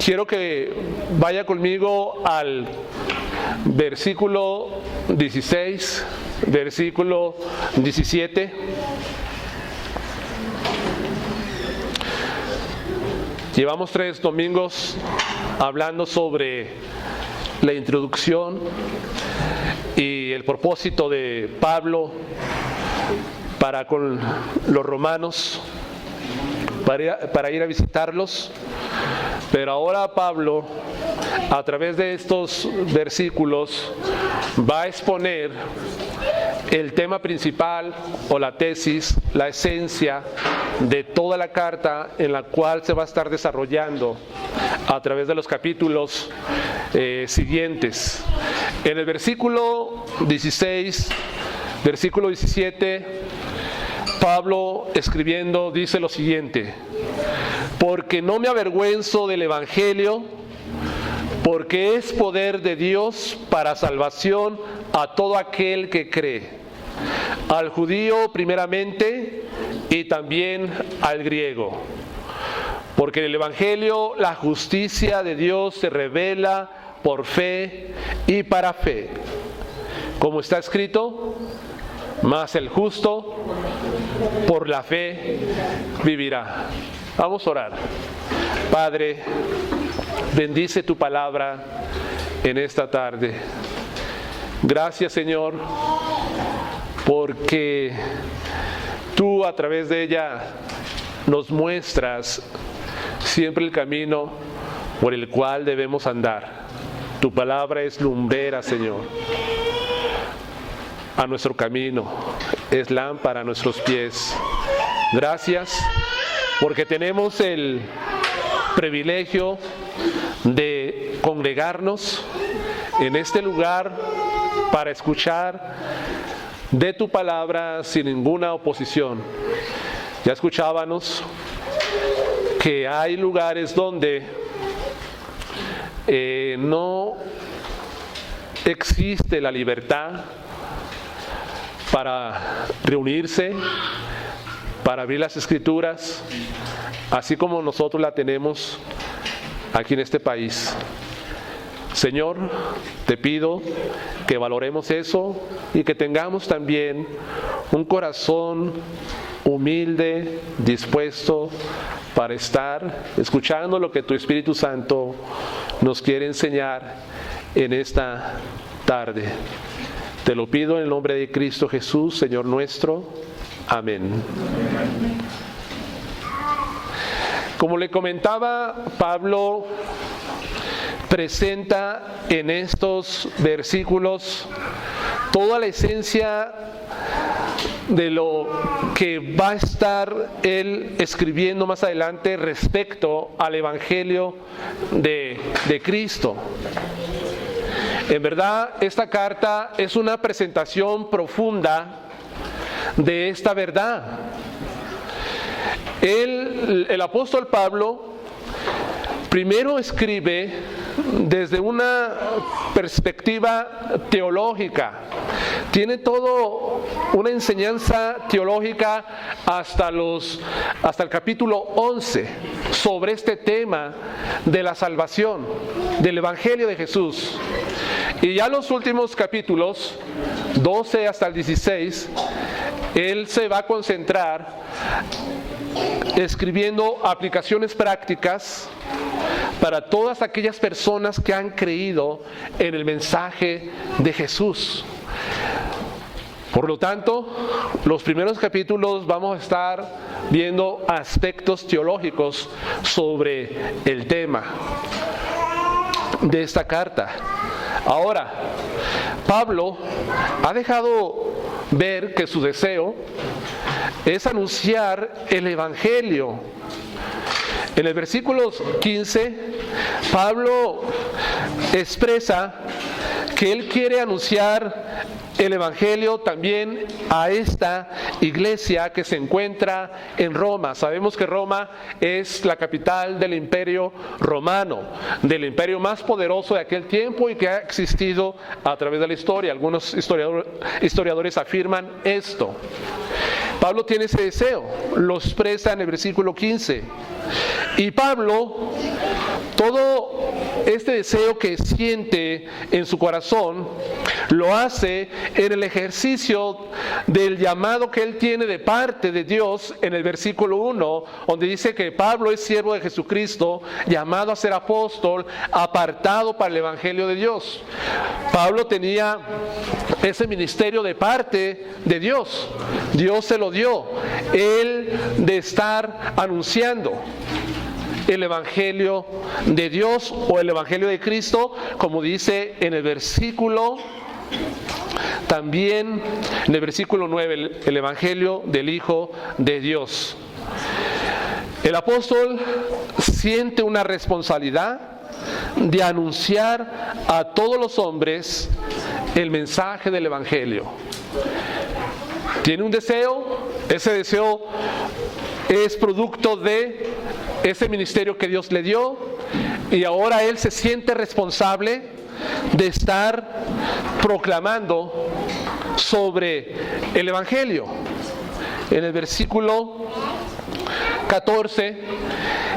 quiero que vaya conmigo al versículo 16, versículo 17. Llevamos 3 domingos hablando sobre la introducción y el propósito de Pablo para con los romanos, para ir a visitarlos. Pero ahora Pablo, a través de estos versículos, va a exponer el tema principal o la tesis, la esencia de toda la carta, en la cual se va a estar desarrollando a través de los capítulos siguientes. En el versículo 16, versículo 17, Pablo escribiendo dice lo siguiente: porque no me avergüenzo del Evangelio, porque es poder de Dios para salvación a todo aquel que cree, al judío primeramente y también al griego. Porque en el Evangelio la justicia de Dios se revela por fe y para fe. Como está escrito, mas el justo por la fe vivirá. Vamos a orar. Padre, bendice tu palabra en esta tarde. Gracias, Señor, porque tú a través de ella nos muestras siempre el camino por el cual debemos andar. Tu palabra es lumbrera, Señor, a nuestro camino, es lámpara a nuestros pies. Gracias porque tenemos el privilegio de congregarnos en este lugar para escuchar de tu palabra sin ninguna oposición. Ya escuchábamos que hay lugares donde no existe la libertad para reunirse, para abrir las escrituras, así como nosotros la tenemos aquí en este país. Señor, te pido que valoremos eso y que tengamos también un corazón humilde, dispuesto para estar escuchando lo que tu Espíritu Santo nos quiere enseñar en esta tarde. Te lo pido en el nombre de Cristo Jesús, Señor nuestro. Amén. Como le comentaba, Pablo presenta en estos versículos toda la esencia de lo que va a estar él escribiendo más adelante respecto al Evangelio de Cristo. En verdad, esta carta es una presentación profunda de esta verdad. El apóstol Pablo primero escribe desde una perspectiva teológica. Tiene todo una enseñanza teológica hasta el capítulo 11 sobre este tema de la salvación, del Evangelio de Jesús. Y ya en los últimos capítulos, 12 hasta el 16, él se va a concentrar escribiendo aplicaciones prácticas para todas aquellas personas que han creído en el mensaje de Jesús. Por lo tanto, los primeros capítulos vamos a estar viendo aspectos teológicos sobre el tema de esta carta. Ahora, Pablo ha dejado ver que su deseo es anunciar el Evangelio. En el versículo 15, Pablo expresa que él quiere anunciar el Evangelio también a esta iglesia que se encuentra en Roma. Sabemos que Roma es la capital del Imperio Romano, del imperio más poderoso de aquel tiempo y que ha existido a través de la historia. Algunos historiadores afirman esto. Pablo tiene ese deseo, lo expresa en el versículo 15. Y Pablo todo este deseo que siente en su corazón lo hace en el ejercicio del llamado que él tiene de parte de Dios en el versículo 1, donde dice que Pablo es siervo de Jesucristo, llamado a ser apóstol, apartado para el evangelio de Dios. Pablo tenía ese ministerio de parte de Dios. Dios se lo dio, él de estar anunciando el evangelio de Dios o el evangelio de Cristo, como dice en el versículo, también en el versículo 9, el evangelio del Hijo de Dios. El apóstol siente una responsabilidad de anunciar a todos los hombres el mensaje del evangelio. Tiene un deseo, ese deseo es producto de ese ministerio que Dios le dio, y ahora él se siente responsable de estar proclamando sobre el evangelio. En el versículo 14,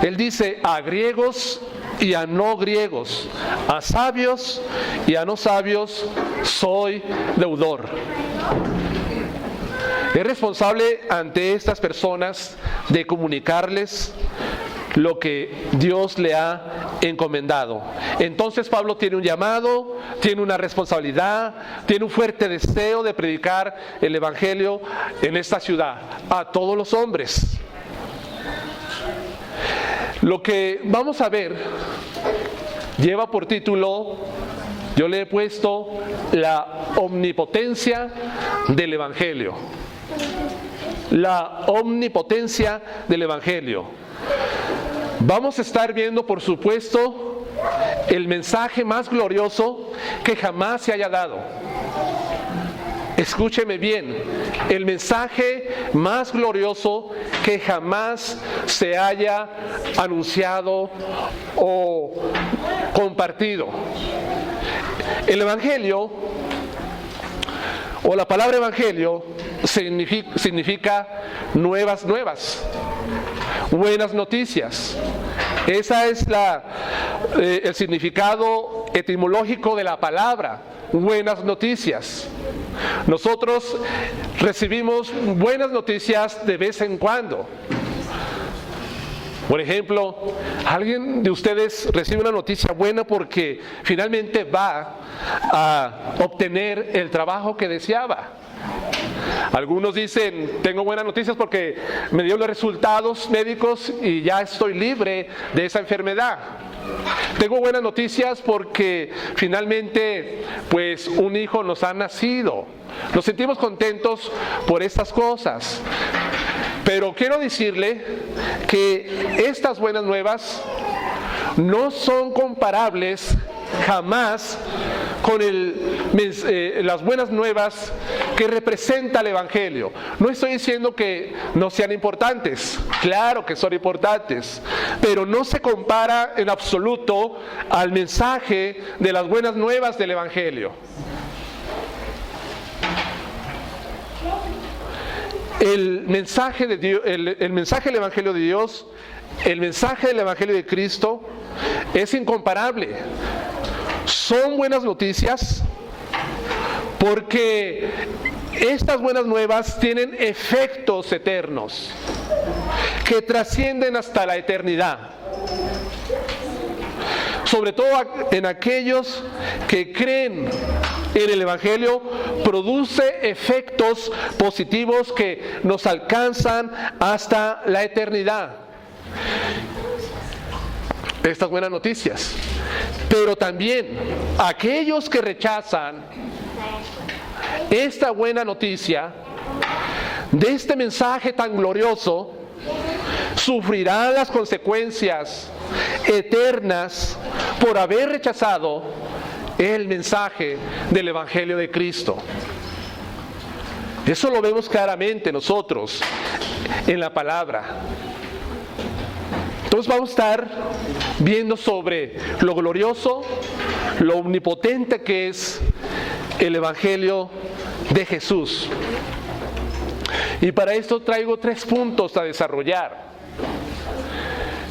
él dice: a griegos y a no griegos, a sabios y a no sabios, soy deudor. Es responsable ante estas personas de comunicarles lo que Dios le ha encomendado. Entonces Pablo tiene un llamado, tiene una responsabilidad, tiene un fuerte deseo de predicar el evangelio en esta ciudad a todos los hombres. Lo que vamos a ver lleva por título, yo le he puesto, la omnipotencia del evangelio. La omnipotencia del evangelio. Vamos a estar viendo, por supuesto, el mensaje más glorioso que jamás se haya dado. Escúcheme bien, el mensaje más glorioso que jamás se haya anunciado o compartido. El evangelio, o la palabra evangelio, significa nuevas, buenas noticias. Esa es el significado etimológico de la palabra, buenas noticias. Nosotros recibimos buenas noticias de vez en cuando. Por ejemplo, ¿alguien de ustedes recibe una noticia buena porque finalmente va a obtener el trabajo que deseaba? Algunos dicen: tengo buenas noticias porque me dio los resultados médicos y ya estoy libre de esa enfermedad. Tengo buenas noticias porque finalmente pues un hijo nos ha nacido. Nos sentimos contentos por estas cosas. Pero quiero decirle que estas buenas nuevas no son comparables jamás con las buenas nuevas que representa el evangelio. No estoy diciendo que no sean importantes, claro que son importantes, pero no se compara en absoluto al mensaje de las buenas nuevas del evangelio. El mensaje de Dios, el mensaje del evangelio de Dios, el mensaje del evangelio de Cristo es incomparable. Son buenas noticias porque estas buenas nuevas tienen efectos eternos que trascienden hasta la eternidad. Sobre todo en aquellos que creen en el evangelio, produce efectos positivos que nos alcanzan hasta la eternidad. Estas buenas noticias. Pero también aquellos que rechazan esta buena noticia de este mensaje tan glorioso, sufrirán las consecuencias eternas por haber rechazado el mensaje del evangelio de Cristo. Eso lo vemos claramente nosotros en la palabra. Entonces vamos a estar viendo sobre lo glorioso, lo omnipotente que es el evangelio de Jesús. Y para esto traigo 3 puntos a desarrollar.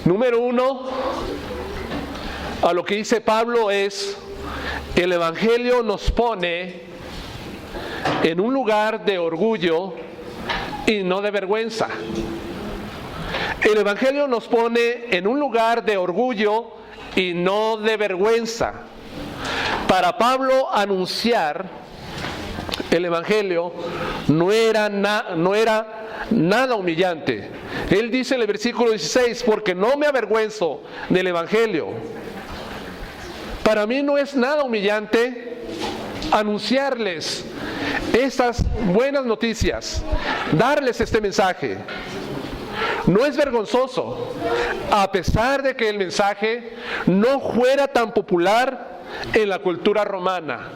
Número 1, a lo que dice Pablo es: el Evangelio nos pone en un lugar de orgullo y no de vergüenza. El Evangelio nos pone en un lugar de orgullo y no de vergüenza. Para Pablo, anunciar el Evangelio no era nada humillante. Él dice en el versículo 16: porque no me avergüenzo del Evangelio. Para mí no es nada humillante anunciarles estas buenas noticias, darles este mensaje. No es vergonzoso, a pesar de que el mensaje no fuera tan popular en la cultura romana.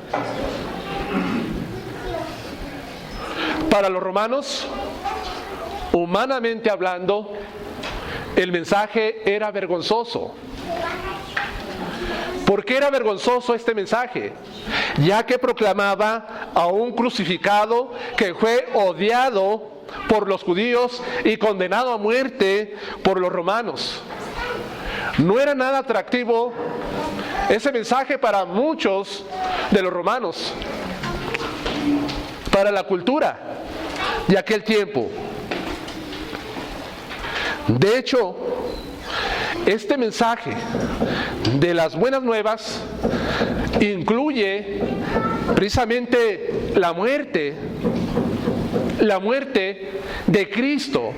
Para los romanos, humanamente hablando, el mensaje era vergonzoso. ¿Por qué era vergonzoso este mensaje? Ya que proclamaba a un crucificado que fue odiado por los judíos y condenado a muerte por los romanos. No era nada atractivo ese mensaje para muchos de los romanos, para la cultura de aquel tiempo. De hecho, este mensaje de las buenas nuevas incluye precisamente la muerte de Cristo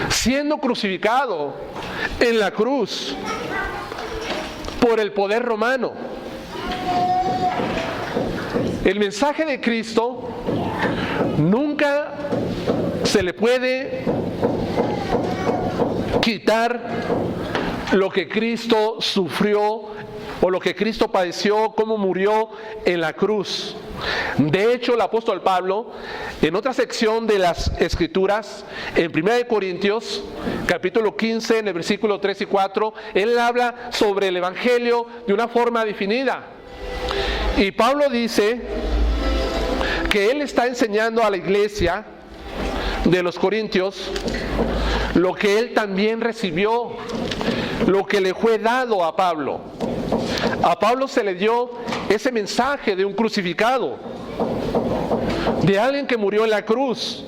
siendo crucificado en la cruz por el poder romano. El mensaje de Cristo nunca se le puede quitar lo que Cristo sufrió o lo que Cristo padeció, cómo murió en la cruz. De hecho, el apóstol Pablo, en otra sección de las Escrituras, en 1 Corintios, capítulo 15, en el versículo 3 y 4, él habla sobre el Evangelio de una forma definida. Y Pablo dice que él está enseñando a la iglesia de los Corintios lo que él también recibió, lo que le fue dado a Pablo. A Pablo se le dio ese mensaje de un crucificado, de alguien que murió en la cruz,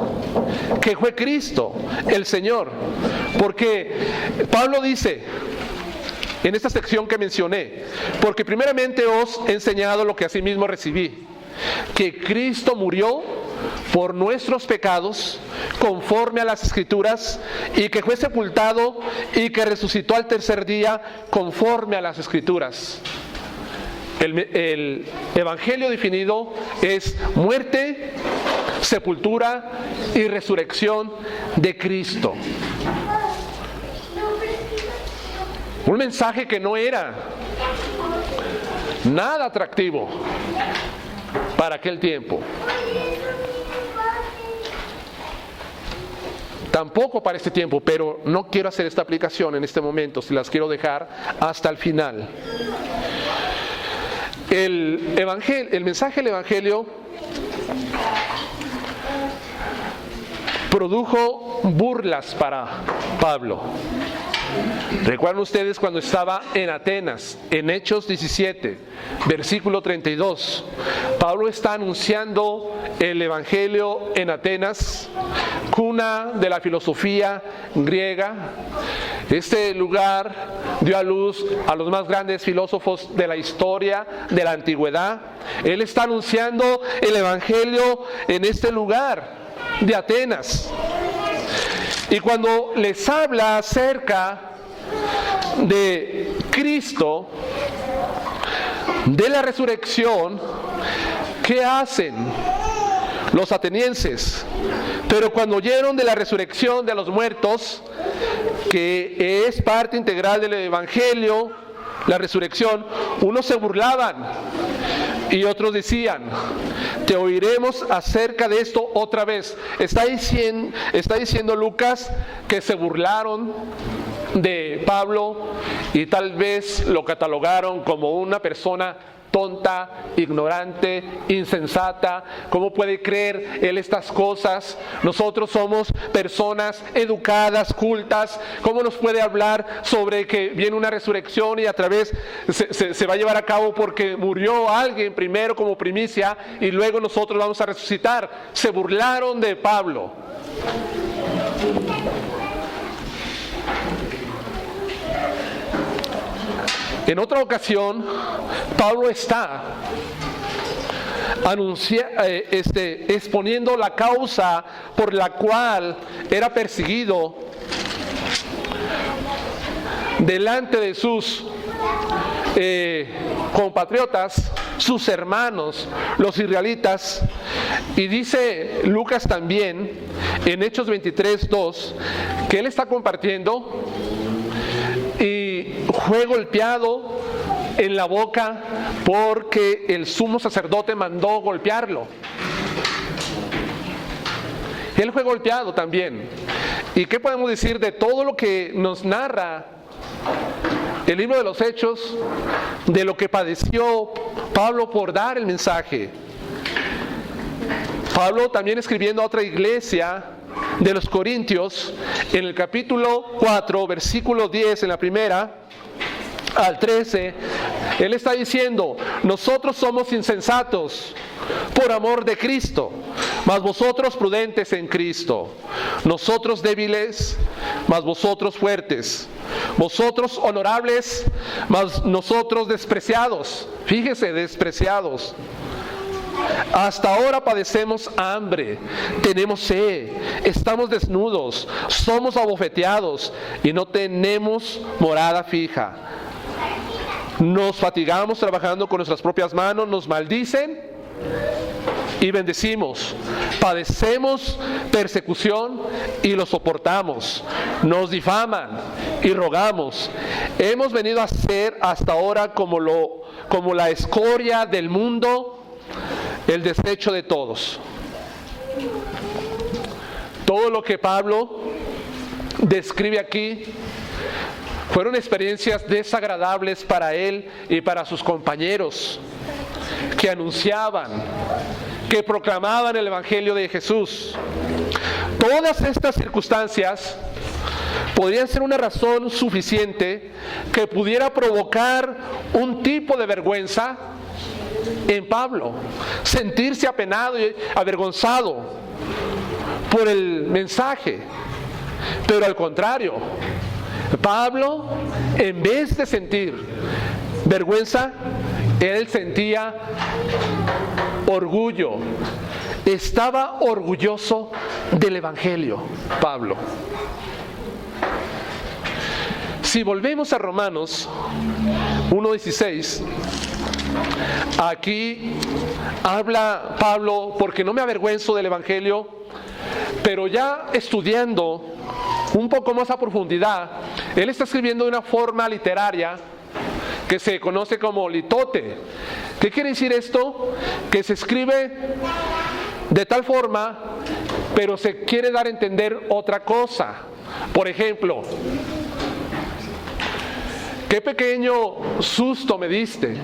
que fue Cristo, el Señor. Porque Pablo dice en esta sección que mencioné: porque primeramente os he enseñado lo que asimismo recibí, que Cristo murió por nuestros pecados conforme a las Escrituras, y que fue sepultado y que resucitó al tercer día conforme a las Escrituras. El Evangelio definido es muerte, sepultura y resurrección de Cristo. Un mensaje que no era nada atractivo para aquel tiempo. Tampoco para este tiempo, pero no quiero hacer esta aplicación en este momento, si las quiero dejar hasta el final. El mensaje del Evangelio produjo burlas para Pablo. ¿Recuerdan ustedes cuando estaba en Atenas, en Hechos 17, versículo 32? Pablo está anunciando el Evangelio en Atenas, cuna de la filosofía griega. Este lugar dio a luz a los más grandes filósofos de la historia de la antigüedad. Él está anunciando el Evangelio en este lugar de Atenas. Y cuando les habla acerca de Cristo, de la resurrección, ¿qué hacen los atenienses? Pero cuando oyeron de la resurrección de los muertos, que es parte integral del Evangelio, la resurrección, unos se burlaban y otros decían: te oiremos acerca de esto otra vez. Está diciendo Lucas que se burlaron de Pablo y tal vez lo catalogaron como una persona tonta, ignorante, insensata. ¿Cómo puede creer él estas cosas? Nosotros somos personas educadas, cultas. ¿Cómo nos puede hablar sobre que viene una resurrección y a través se va a llevar a cabo porque murió alguien primero como primicia y luego nosotros vamos a resucitar? Se burlaron de Pablo. En otra ocasión, Pablo está exponiendo la causa por la cual era perseguido delante de sus compatriotas, sus hermanos, los israelitas. Y dice Lucas también, en Hechos 23:2, que él está compartiendo y fue golpeado en la boca porque el sumo sacerdote mandó golpearlo. Él fue golpeado también. ¿Y qué podemos decir de todo lo que nos narra el libro de los Hechos, de lo que padeció Pablo por dar el mensaje? Pablo también escribiendo a otra iglesia de los Corintios, en el capítulo 4, versículo 10, en la primera al 13, él está diciendo: nosotros somos insensatos por amor de Cristo, mas vosotros prudentes en Cristo, nosotros débiles, mas vosotros fuertes, vosotros honorables, mas nosotros despreciados. Fíjese, despreciados. Hasta ahora padecemos hambre, tenemos sed, estamos desnudos, somos abofeteados y no tenemos morada fija. Nos fatigamos trabajando con nuestras propias manos, nos maldicen y bendecimos. Padecemos persecución y lo soportamos. Nos difaman y rogamos. Hemos venido a ser hasta ahora como la escoria del mundo, el desecho de todos. Todo lo que Pablo describe aquí fueron experiencias desagradables para él y para sus compañeros que anunciaban, que proclamaban el Evangelio de Jesús. Todas estas circunstancias podrían ser una razón suficiente que pudiera provocar un tipo de vergüenza en Pablo, sentirse apenado y avergonzado por el mensaje. Pero al contrario, Pablo, en vez de sentir vergüenza, él sentía orgullo. Estaba orgulloso del Evangelio, Pablo. Si volvemos a Romanos 1:16, aquí habla Pablo: porque no me avergüenzo del Evangelio. Pero ya estudiando un poco más a profundidad, él está escribiendo de una forma literaria que se conoce como litote. ¿Qué quiere decir esto? Que se escribe de tal forma, pero se quiere dar a entender otra cosa. Por ejemplo, qué pequeño susto me diste.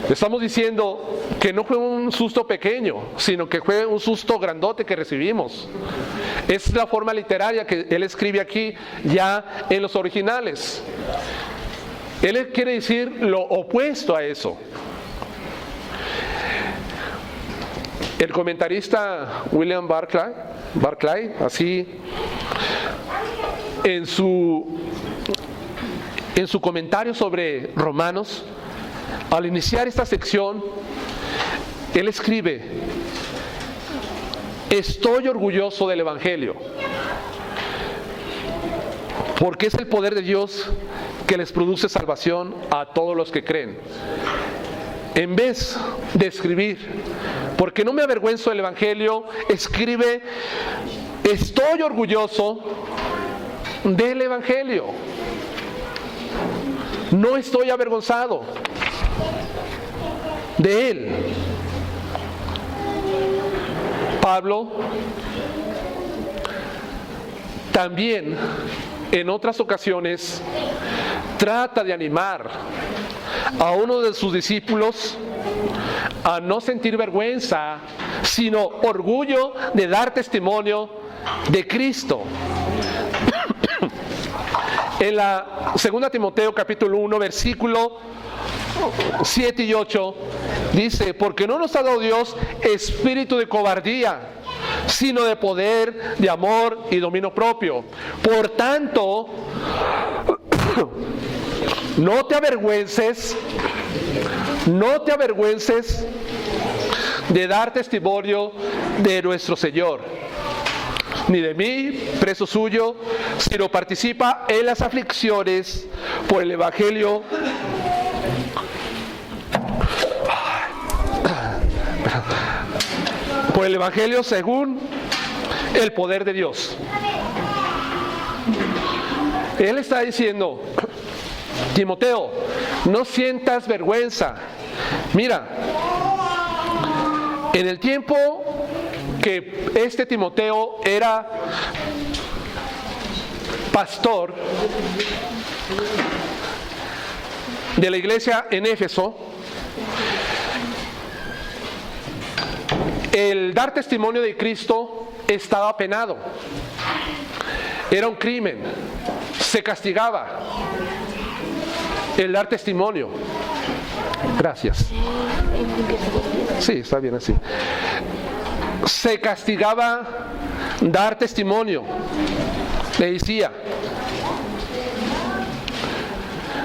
Estamos diciendo que no fue un susto pequeño, sino que fue un susto grandote que recibimos. Es la forma literaria que él escribe aquí ya en los originales. Él quiere decir lo opuesto a eso. El comentarista William Barclay, así en su comentario sobre Romanos, al iniciar esta sección, él escribe: estoy orgulloso del Evangelio, porque es el poder de Dios que les produce salvación a todos los que creen. En vez de escribir, porque no me avergüenzo del Evangelio, escribe: estoy orgulloso del Evangelio. No estoy avergonzado de él. Pablo también en otras ocasiones trata de animar a uno de sus discípulos a no sentir vergüenza, sino orgullo de dar testimonio de Cristo. En la 2 Timoteo capítulo 1, versículo 7 y 8, dice: porque no nos ha dado Dios espíritu de cobardía, sino de poder, de amor y dominio propio. Por tanto, no te avergüences de dar testimonio de nuestro Señor, ni de mí, preso suyo, sino participa en las aflicciones por el Evangelio según el poder de Dios. Él está diciendo: Timoteo, no sientas vergüenza. Mira, en el tiempo que este Timoteo era pastor de la iglesia en Éfeso, el dar testimonio de Cristo estaba penado. Era un crimen. Se castigaba el dar testimonio. Gracias. Sí, está bien así. Se castigaba dar testimonio. Le decía.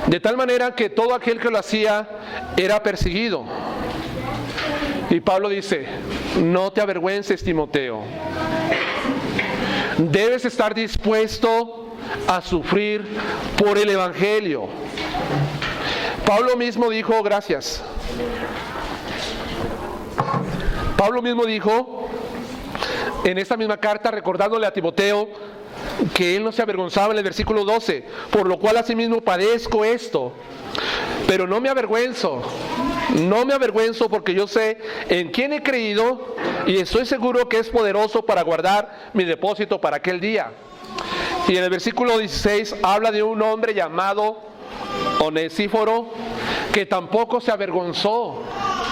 De tal manera que todo aquel que lo hacía era perseguido. Y Pablo dice: no te avergüences, Timoteo. Debes estar dispuesto a sufrir por el Evangelio. Pablo mismo dijo, gracias. Pablo mismo dijo en esta misma carta, recordándole a Timoteo que él no se avergonzaba, en el versículo 12, por lo cual asimismo padezco esto, pero no me avergüenzo porque yo sé en quién he creído y estoy seguro que es poderoso para guardar mi depósito para aquel día. Y en el versículo 16 habla de un hombre llamado Onesíforo, que tampoco se avergonzó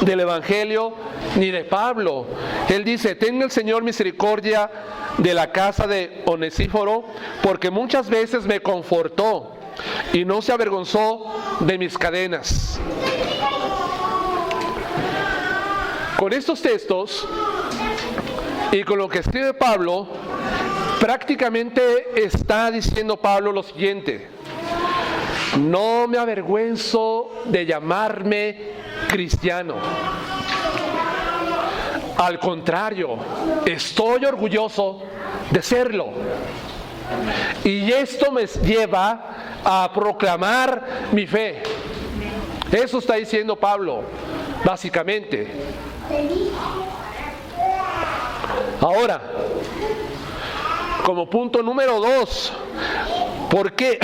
del Evangelio ni de Pablo. Él dice: tenga el Señor misericordia de la casa de Onesíforo, porque muchas veces me confortó y no se avergonzó de mis cadenas. Con estos textos y con lo que escribe Pablo, prácticamente está diciendo Pablo lo siguiente: no me avergüenzo de llamarme cristiano. Al contrario, estoy orgulloso de serlo. Y esto me lleva a proclamar mi fe. Eso está diciendo Pablo, básicamente. Ahora, como punto número 2, ¿por qué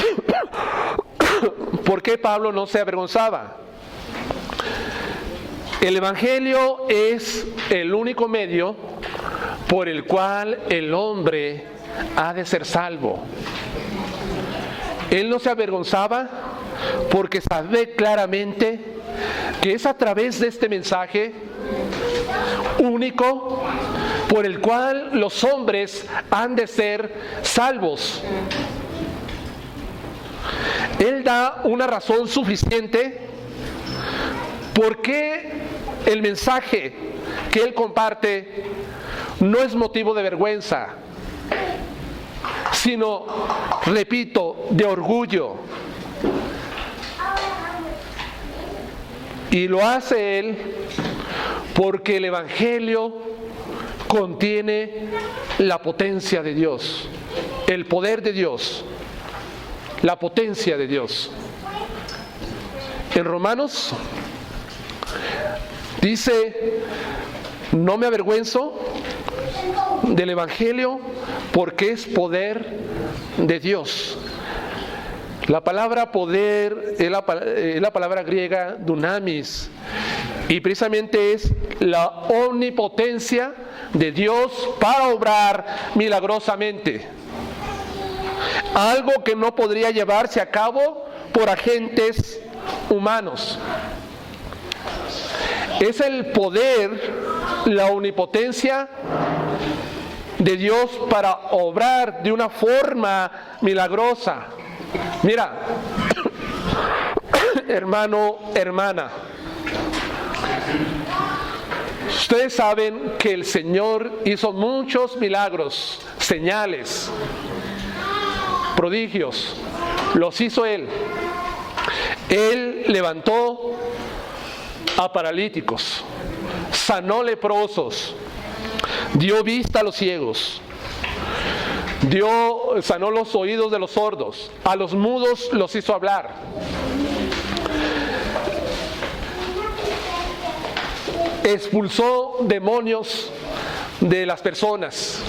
Pablo no se avergonzaba? El Evangelio es el único medio por el cual el hombre ha de ser salvo. Él no se avergonzaba porque sabe claramente que es a través de este mensaje único por el cual los hombres han de ser salvos. Él da una razón suficiente por qué el mensaje que él comparte no es motivo de vergüenza, sino, repito, de orgullo. Y lo hace él porque el Evangelio contiene la potencia de Dios, el poder de Dios, la potencia de Dios. En Romanos dice: no me avergüenzo del Evangelio porque es poder de Dios. La palabra poder es la palabra griega dunamis, y precisamente es la omnipotencia de Dios para obrar milagrosamente. Algo que no podría llevarse a cabo por agentes humanos. Es el poder, la omnipotencia de Dios para obrar de una forma milagrosa. Mira, hermano, hermana, ustedes saben que el Señor hizo muchos milagros, señales, prodigios, los hizo Él. Él levantó a paralíticos, sanó leprosos, dio vista a los ciegos, sanó los oídos de los sordos, a los mudos los hizo hablar. Expulsó demonios de las personas.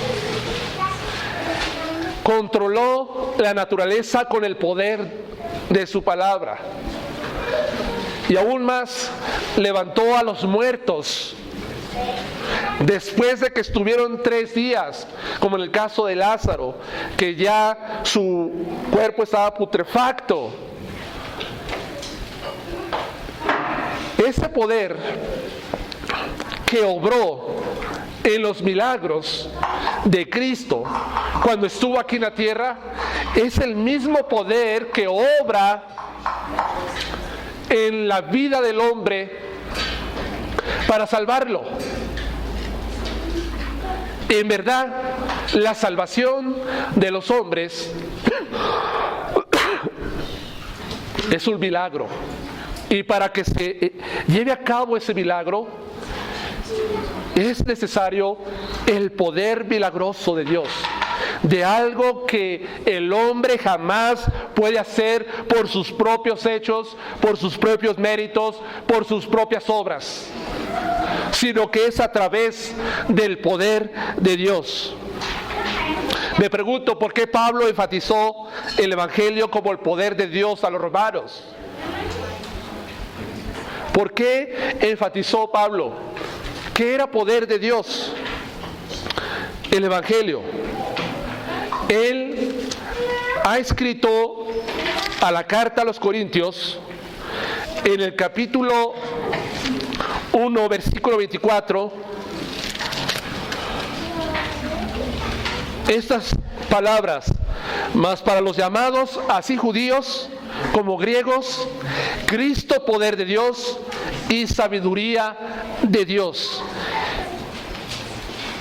Controló la naturaleza con el poder de su palabra. Y aún más, levantó a los muertos. Después de que estuvieron 3 días, como en el caso de Lázaro, que ya su cuerpo estaba putrefacto. Ese poder que obró en los milagros de Cristo cuando estuvo aquí en la tierra es el mismo poder que obra en la vida del hombre para salvarlo. En verdad, la salvación de los hombres es un milagro. Y para que se lleve a cabo ese milagro, es necesario el poder milagroso de Dios, de algo que el hombre jamás puede hacer por sus propios hechos, por sus propios méritos, por sus propias obras, sino que es a través del poder de Dios. Me pregunto por qué Pablo enfatizó el Evangelio como el poder de Dios a los romanos. ¿Por qué enfatizó Pablo que era poder de Dios el Evangelio? Él ha escrito a la carta a los Corintios en el capítulo 1, versículo 24, estas palabras: mas para los llamados, así judíos como griegos, Cristo poder de Dios y sabiduría de Dios.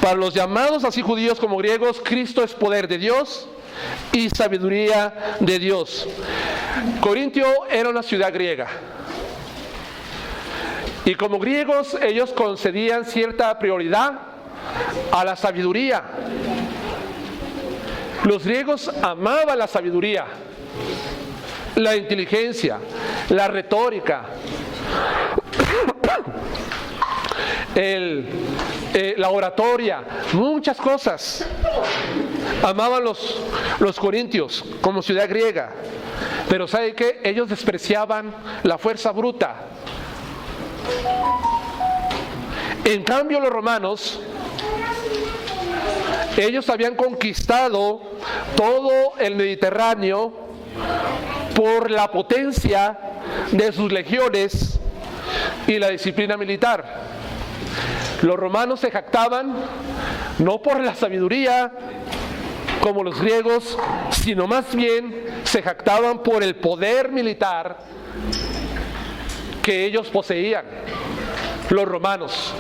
Para los llamados, así judíos como griegos, Cristo es poder de Dios y sabiduría de Dios. Corintio era una ciudad griega. Y como griegos, ellos concedían cierta prioridad a la sabiduría. Los griegos amaban la sabiduría, la inteligencia, la retórica, la oratoria, muchas cosas. Amaban los corintios como ciudad griega. Pero ¿sabe qué? Ellos despreciaban la fuerza bruta. En cambio, los romanos, ellos habían conquistado todo el Mediterráneo por la potencia de sus legiones y la disciplina militar. Los romanos se jactaban no por la sabiduría como los griegos, sino más bien se jactaban por el poder militar que ellos poseían, los romanos.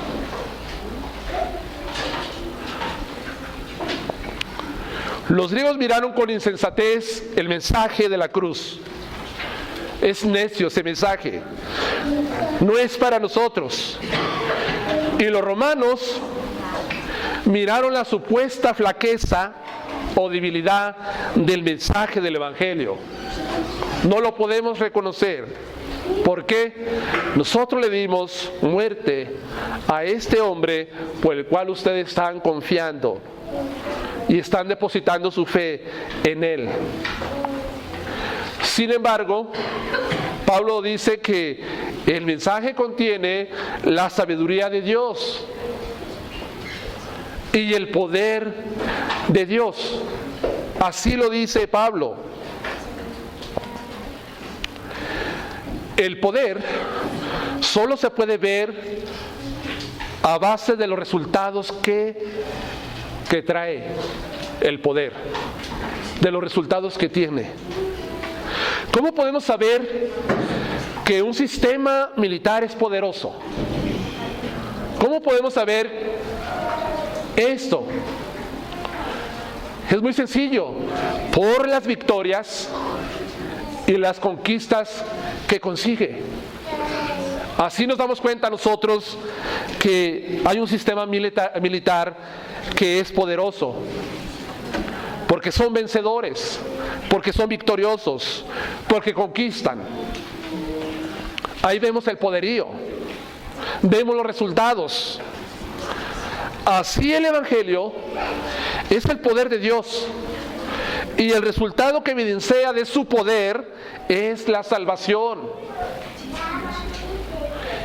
Los griegos miraron con insensatez el mensaje de la cruz. Es necio ese mensaje, no es para nosotros. Y los romanos miraron la supuesta flaqueza o debilidad del mensaje del Evangelio. No lo podemos reconocer. ¿Por qué? Nosotros le dimos muerte a este hombre por el cual ustedes están confiando y están depositando su fe en él. Sin embargo, Pablo dice que el mensaje contiene la sabiduría de Dios y el poder de Dios. Así lo dice Pablo. El poder solo se puede ver a base de los resultados que trae el poder, de los resultados que tiene. ¿Cómo podemos saber que un sistema militar es poderoso? ¿Cómo podemos saber esto? Es muy sencillo, por las victorias y las conquistas que consigue. Así nos damos cuenta nosotros que hay un sistema militar que es poderoso, porque son vencedores, porque son victoriosos, porque conquistan. Ahí vemos el poderío, vemos los resultados. Así el Evangelio es el poder de Dios, y el resultado que evidencia de su poder es la salvación.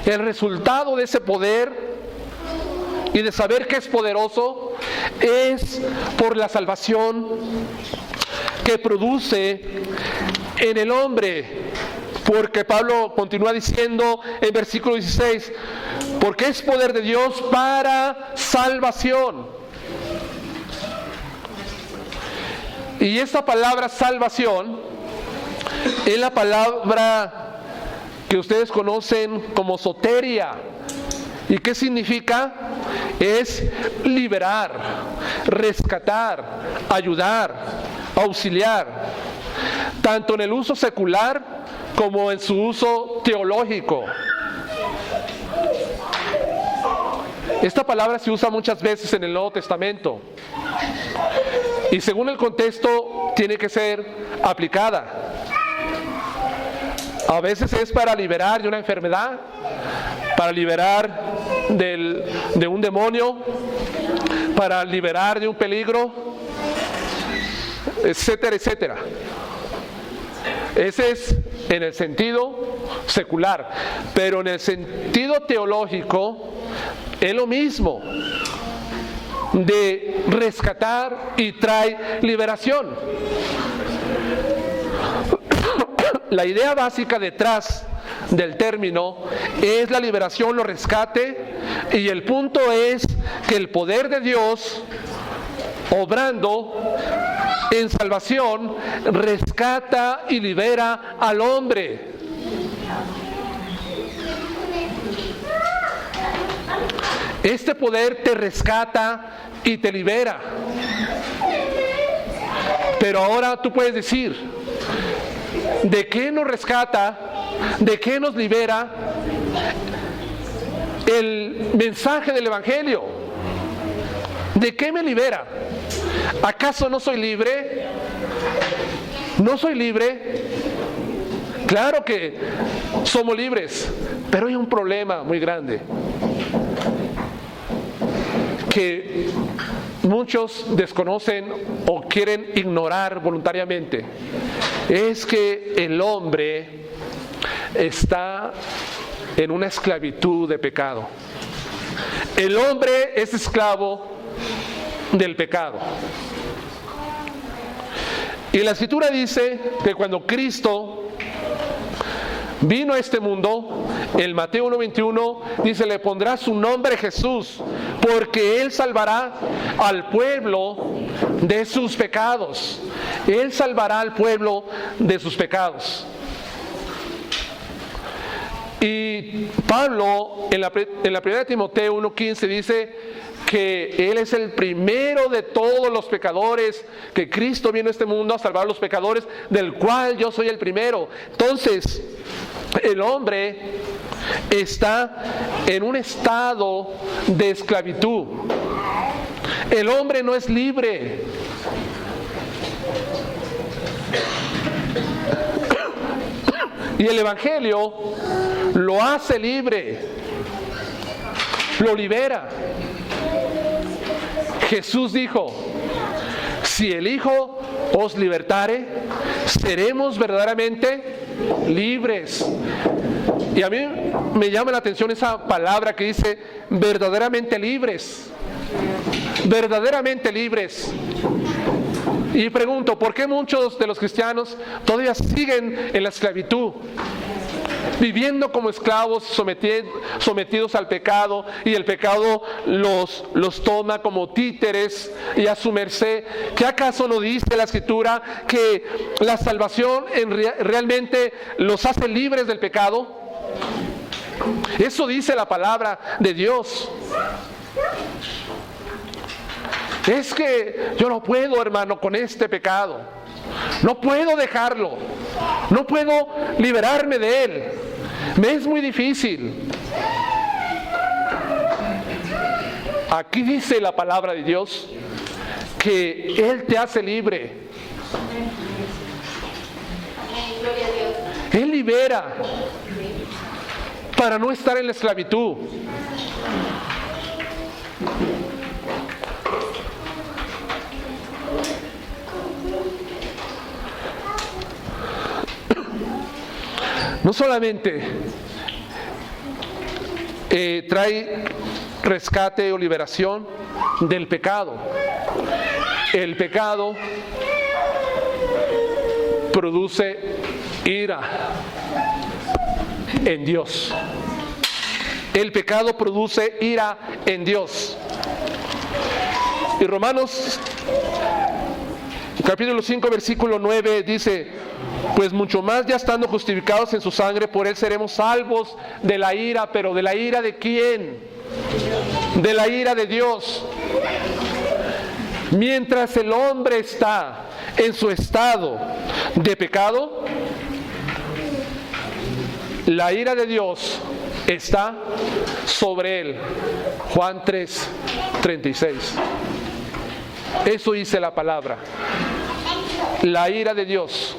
El resultado de ese poder y de saber que es poderoso es por la salvación que produce en el hombre. Porque Pablo continúa diciendo en versículo 16, porque es poder de Dios para salvación. Y esta palabra salvación es la palabra que ustedes conocen como soteria. ¿Y qué significa? Es liberar, rescatar, ayudar, auxiliar, tanto en el uso secular como en su uso teológico. Esta palabra se usa muchas veces en el Nuevo Testamento y según el contexto tiene que ser aplicada. A veces es para liberar de una enfermedad, para liberar de un demonio, para liberar de un peligro, etcétera, etcétera. Ese es en el sentido secular, pero en el sentido teológico es lo mismo, de rescatar y trae liberación. La idea básica detrás del término es la liberación, lo rescate, y el punto es que el poder de Dios obrando en salvación rescata y libera al hombre. Este poder te rescata y te libera. Pero ahora tú puedes decir, ¿de qué nos rescata? ¿De qué nos libera el mensaje del Evangelio? ¿De qué me libera? ¿Acaso no soy libre? ¿No soy libre? Claro que somos libres, pero hay un problema muy grande que muchos desconocen o quieren ignorar voluntariamente. Es que el hombre está en una esclavitud de pecado. El hombre es esclavo del pecado. Y la Escritura dice que cuando Cristo vino a este mundo, en Mateo 1:21 dice, le pondrá su nombre Jesús, porque Él salvará al pueblo de sus pecados. Él salvará al pueblo de sus pecados. Y Pablo en la primera de Timoteo 1:15 dice que Él es el primero de todos los pecadores, que Cristo vino a este mundo a salvar a los pecadores, del cual yo soy el primero. Entonces, el hombre está en un estado de esclavitud. El hombre no es libre. Y el Evangelio lo hace libre, lo libera. Jesús dijo, si el Hijo os libertare, seremos verdaderamente libres. Y a mí me llama la atención esa palabra que dice verdaderamente libres. Verdaderamente libres. Y pregunto, ¿por qué muchos de los cristianos todavía siguen en la esclavitud? viviendo como esclavos, sometidos al pecado, y el pecado los toma como títeres y a su merced. ¿Qué acaso no dice la Escritura que la salvación realmente los hace libres del pecado? Eso dice la palabra de Dios. Es que yo no puedo, hermano, con este pecado. No puedo dejarlo. No puedo liberarme de él. Me es muy difícil. Aquí dice la palabra de Dios que Él te hace libre. Él libera para no estar en la esclavitud. No solamente trae rescate o liberación del pecado. El pecado produce ira en Dios. El pecado produce ira en Dios. Y Romanos capítulo 5 versículo 9 dice: pues mucho más, ya estando justificados en su sangre, por él seremos salvos de la ira. ¿Pero de la ira de quién? De la ira de Dios. Mientras el hombre está en su estado de pecado, la ira de Dios está sobre él. Juan 3:36. Eso dice la palabra. La ira de Dios,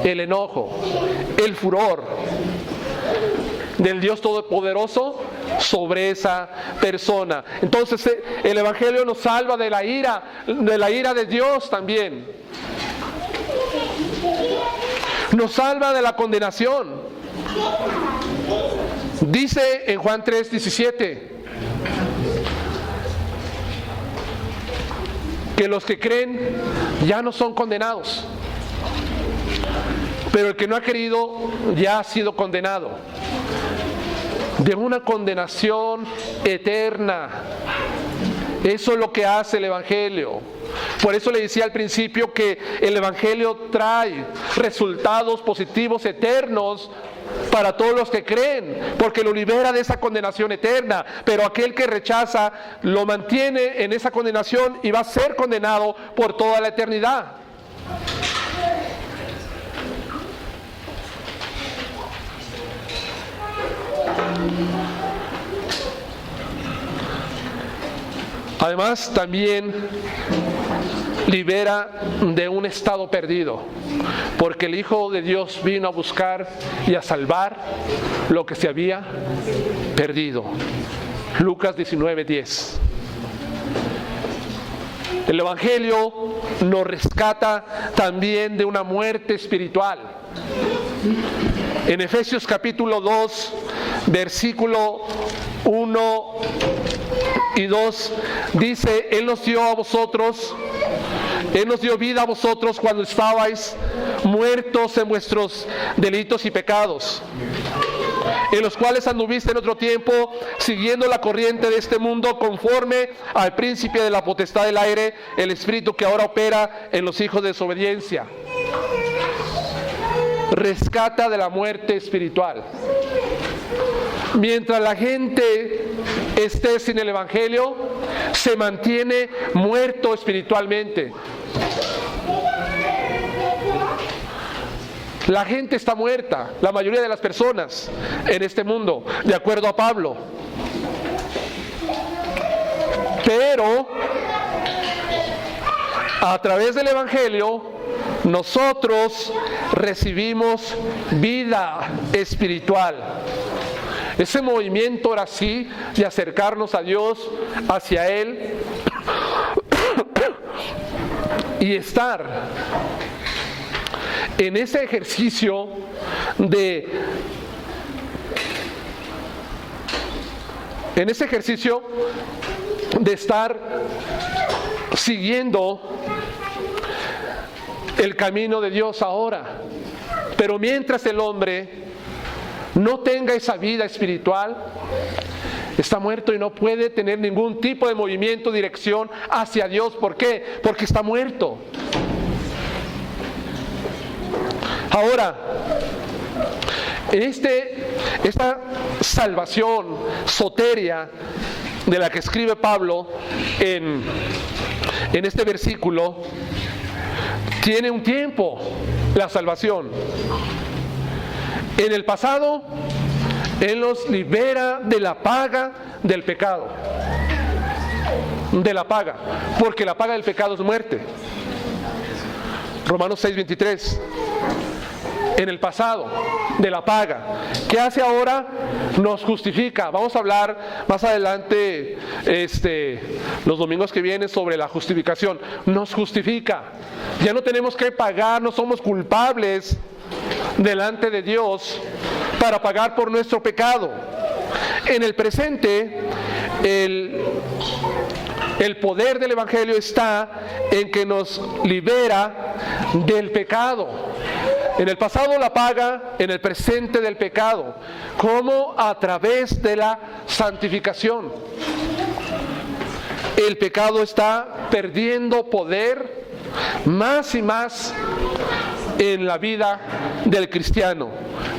el enojo, el furor del Dios Todopoderoso sobre esa persona. Entonces el Evangelio nos salva de la ira de Dios también. Nos salva de la condenación. Dice en Juan 3:17 que los que creen ya no son condenados, pero el que no ha creído ya ha sido condenado de una condenación eterna. Eso es lo que hace el Evangelio. Por eso le decía al principio que el Evangelio trae resultados positivos eternos para todos los que creen, porque lo libera de esa condenación eterna. Pero aquel que rechaza lo mantiene en esa condenación y va a ser condenado por toda la eternidad. Además, también libera de un estado perdido, porque el Hijo de Dios vino a buscar y a salvar lo que se había perdido. Lucas 19:10. El Evangelio nos rescata también de una muerte espiritual. En Efesios capítulo 2, versículo 1 y 2 dice: Él nos dio vida a vosotros cuando estabais muertos en vuestros delitos y pecados, en los cuales anduviste en otro tiempo, siguiendo la corriente de este mundo, conforme al príncipe de la potestad del aire, el espíritu que ahora opera en los hijos de desobediencia. Rescata de la muerte espiritual. Mientras la gente esté sin el Evangelio, se mantiene muerto espiritualmente. La gente está muerta, la mayoría de las personas en este mundo, de acuerdo a Pablo. Pero a través del Evangelio, nosotros recibimos vida espiritual. Ese movimiento ahora sí de acercarnos a Dios, hacia Él, y estar en ese ejercicio de estar siguiendo el camino de Dios ahora. Pero mientras el hombre no tenga esa vida espiritual, está muerto y no puede tener ningún tipo de movimiento, dirección hacia Dios. ¿Por qué? Porque está muerto. Ahora, esta salvación soteria de la que escribe Pablo en este versículo, tiene un tiempo la salvación. En el pasado, Él nos libera de la paga del pecado. De la paga, porque la paga del pecado es muerte. Romanos 6:23. En el pasado, de la paga. ¿Qué hace ahora? Nos justifica. Vamos a hablar más adelante, los domingos que vienen, sobre la justificación. Nos justifica. Ya no tenemos que pagar, no somos culpables delante de Dios para pagar por nuestro pecado. En el presente, el poder del Evangelio está en que nos libera del pecado. En el pasado la paga, en el presente del pecado. ¿Cómo? A través de la santificación. El pecado está perdiendo poder más y más en la vida del cristiano.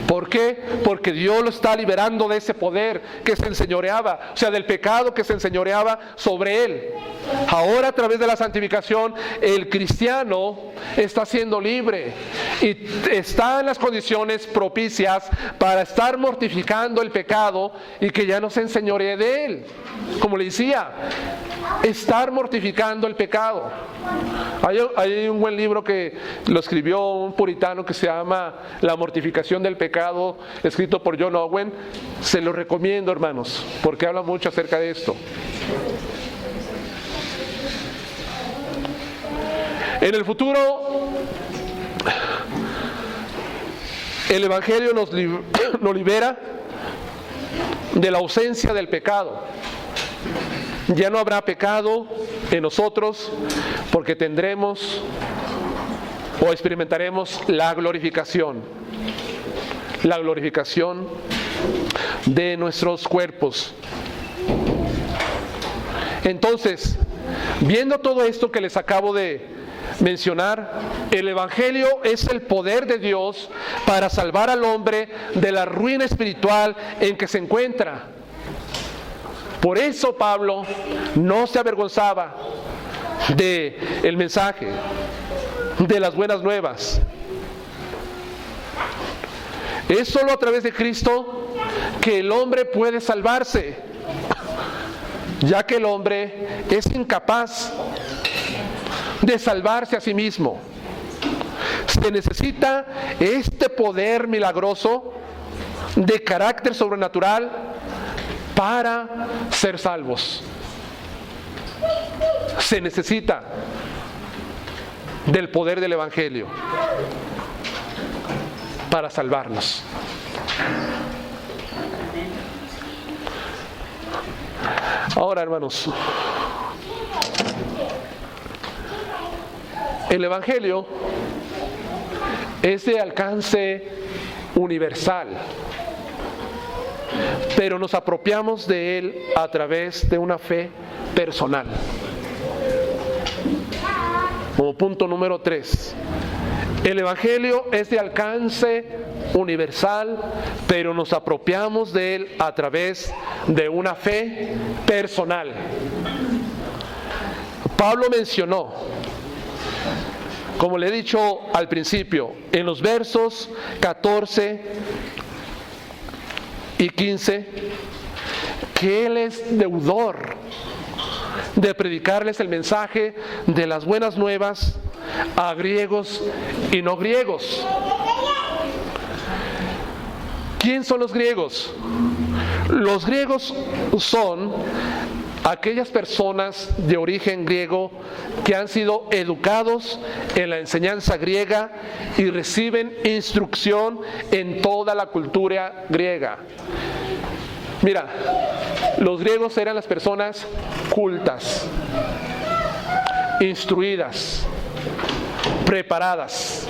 ¿Por qué? Porque Dios lo está liberando de ese poder que se enseñoreaba, o sea, del pecado que se enseñoreaba sobre él. Ahora, a través de la santificación, el cristiano está siendo libre y está en las condiciones propicias para estar mortificando el pecado y que ya no se enseñoree de él. Como le decía, estar mortificando el pecado. Hay un buen libro que lo escribió un puritano que se llama La mortificación del pecado, escrito por John Owen. Se lo recomiendo, hermanos, porque habla mucho acerca de esto. En el futuro, el Evangelio nos libera de la ausencia del pecado. Ya no habrá pecado en nosotros porque tendremos o experimentaremos la glorificación de nuestros cuerpos. Entonces, viendo todo esto que les acabo de mencionar, el Evangelio es el poder de Dios para salvar al hombre de la ruina espiritual en que se encuentra. Por eso Pablo no se avergonzaba del mensaje, de las buenas nuevas. Es solo a través de Cristo que el hombre puede salvarse, ya que el hombre es incapaz de salvarse a sí mismo. Se necesita este poder milagroso de carácter sobrenatural para ser salvos. Se necesita del poder del Evangelio para salvarnos. Ahora, hermanos, el Evangelio es de alcance universal, pero nos apropiamos de él a través de una fe personal. Como punto número 3, el Evangelio es de alcance universal, pero nos apropiamos de él a través de una fe personal. Pablo mencionó, como le he dicho al principio, en los versos 14 y 15, que él es deudor de predicarles el mensaje de las buenas nuevas a griegos y no griegos. ¿Quién son los griegos? Los griegos son aquellas personas de origen griego que han sido educados en la enseñanza griega y reciben instrucción en toda la cultura griega. Mira, los griegos eran las personas cultas, instruidas, preparadas.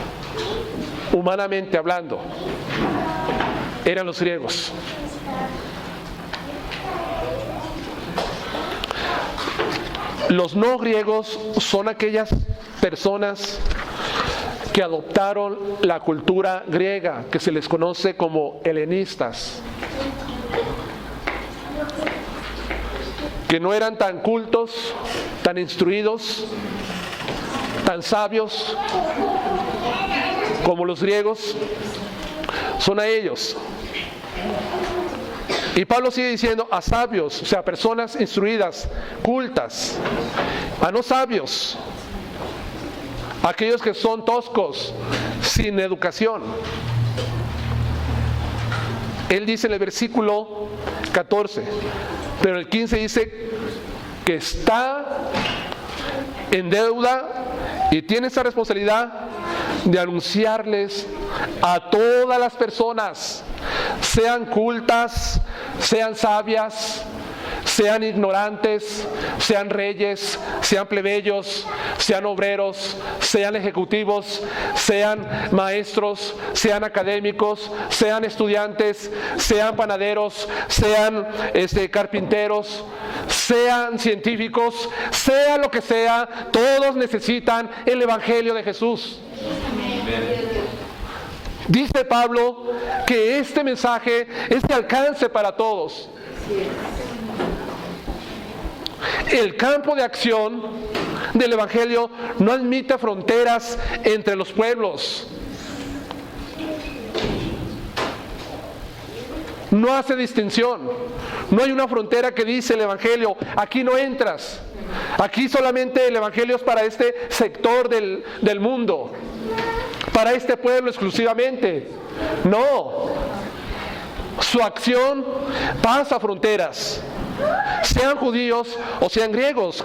humanamente hablando, eran los griegos. Los no griegos son aquellas personas que adoptaron la cultura griega, que se les conoce como helenistas, que no eran tan cultos, tan instruidos, tan sabios como los griegos. Son a ellos. Y Pablo sigue diciendo a sabios, o sea, personas instruidas, cultas, a no sabios, aquellos que son toscos, sin educación. Él dice en el versículo 14, pero el 15 dice que está en deuda y tiene esa responsabilidad de anunciarles a todas las personas, sean cultas, sean sabias, sean ignorantes, sean reyes, sean plebeyos, sean obreros, sean ejecutivos, sean maestros, sean académicos, sean estudiantes, sean panaderos, sean carpinteros, sean científicos, sea lo que sea, todos necesitan el Evangelio de Jesús. Dice Pablo que este mensaje es de alcance para todos. El campo de acción del Evangelio no admite fronteras entre los pueblos. No hace distinción. No hay una frontera que dice el Evangelio, aquí no entras. Aquí solamente el Evangelio es para este sector del mundo, para este pueblo exclusivamente. No. Su acción pasa fronteras, sean judíos o sean griegos,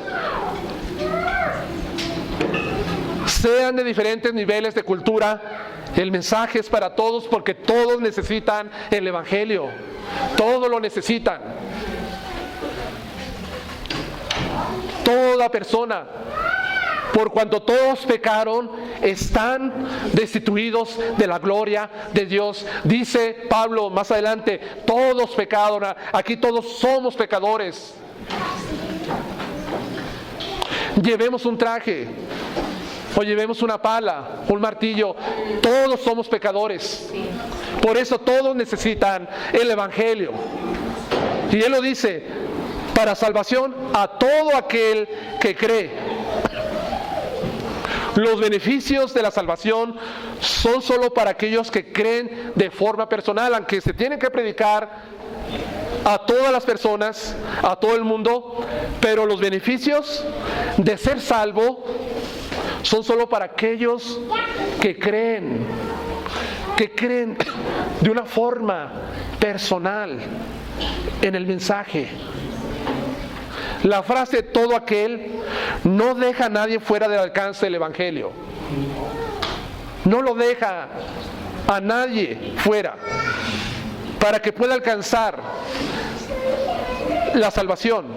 sean de diferentes niveles de cultura. El mensaje es para todos porque todos necesitan el Evangelio. Todos lo necesitan. Toda persona, por cuanto todos pecaron, están destituidos de la gloria de Dios. Dice Pablo más adelante, todos pecaron. Aquí todos somos pecadores. Llevemos un traje o llevemos una pala, un martillo, todos somos pecadores. Por eso todos necesitan el Evangelio. Y Él lo dice, para salvación a todo aquel que cree. Los beneficios de la salvación son solo para aquellos que creen de forma personal, aunque se tienen que predicar a todas las personas, a todo el mundo, pero los beneficios de ser salvo son solo para aquellos que creen de una forma personal en el mensaje. La frase todo aquel no deja a nadie fuera del alcance del Evangelio. No lo deja a nadie fuera para que pueda alcanzar la salvación.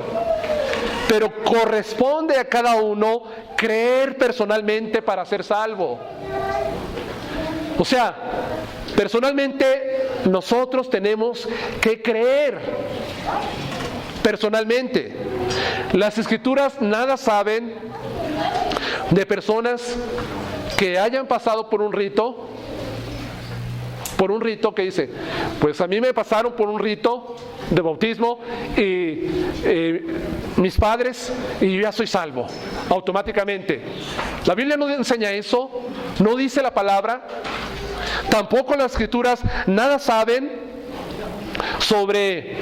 Pero corresponde a cada uno creer personalmente para ser salvo. O sea, personalmente nosotros tenemos que creer personalmente. Las Escrituras nada saben de personas que hayan pasado por un rito que dice, pues a mí me pasaron por un rito de bautismo y mis padres y yo ya soy salvo automáticamente. La Biblia no enseña eso, no dice la palabra. Tampoco las Escrituras nada saben sobre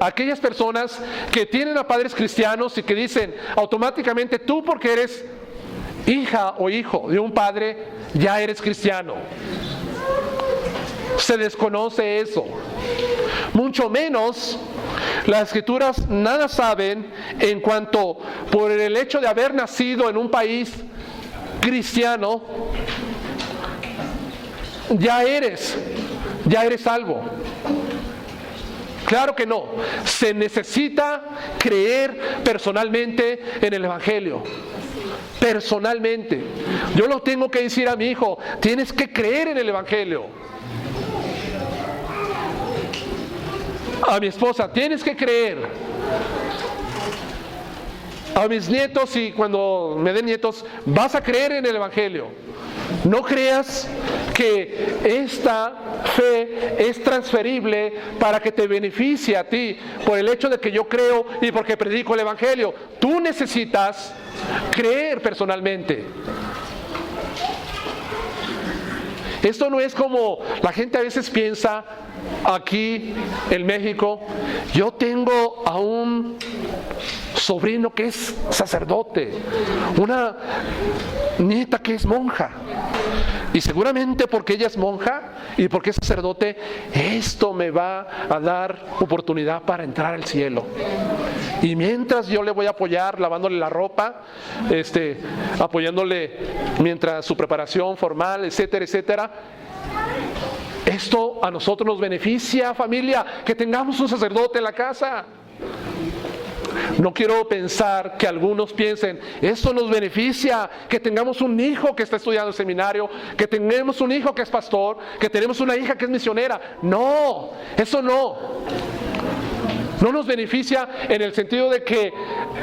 aquellas personas que tienen a padres cristianos y que dicen automáticamente, tú porque eres hija o hijo de un padre ya eres cristiano. Se desconoce eso. Mucho menos las Escrituras nada saben en cuanto por el hecho de haber nacido en un país cristiano ya eres salvo. Claro que no. Se necesita creer personalmente en el Evangelio. personalmente. Yo lo tengo que decir a mi hijo, tienes que creer en el Evangelio. A mi esposa, tienes que creer. A mis nietos, y cuando me den nietos, vas a creer en el Evangelio. No creas que esta fe es transferible para que te beneficie a ti por el hecho de que yo creo y porque predico el Evangelio. Tú necesitas creer personalmente. Esto no es como la gente a veces piensa aquí en México. Yo tengo a un sobrino que es sacerdote, una nieta que es monja, y seguramente porque ella es monja y porque es sacerdote, esto me va a dar oportunidad para entrar al cielo. Y mientras yo le voy a apoyar lavándole la ropa, apoyándole mientras su preparación formal, etcétera, etcétera. Esto a nosotros nos beneficia, familia, que tengamos un sacerdote en la casa. No quiero pensar que algunos piensen, esto nos beneficia, que tengamos un hijo que está estudiando el seminario, que tengamos un hijo que es pastor, que tenemos una hija que es misionera. No, eso no. No nos beneficia en el sentido de que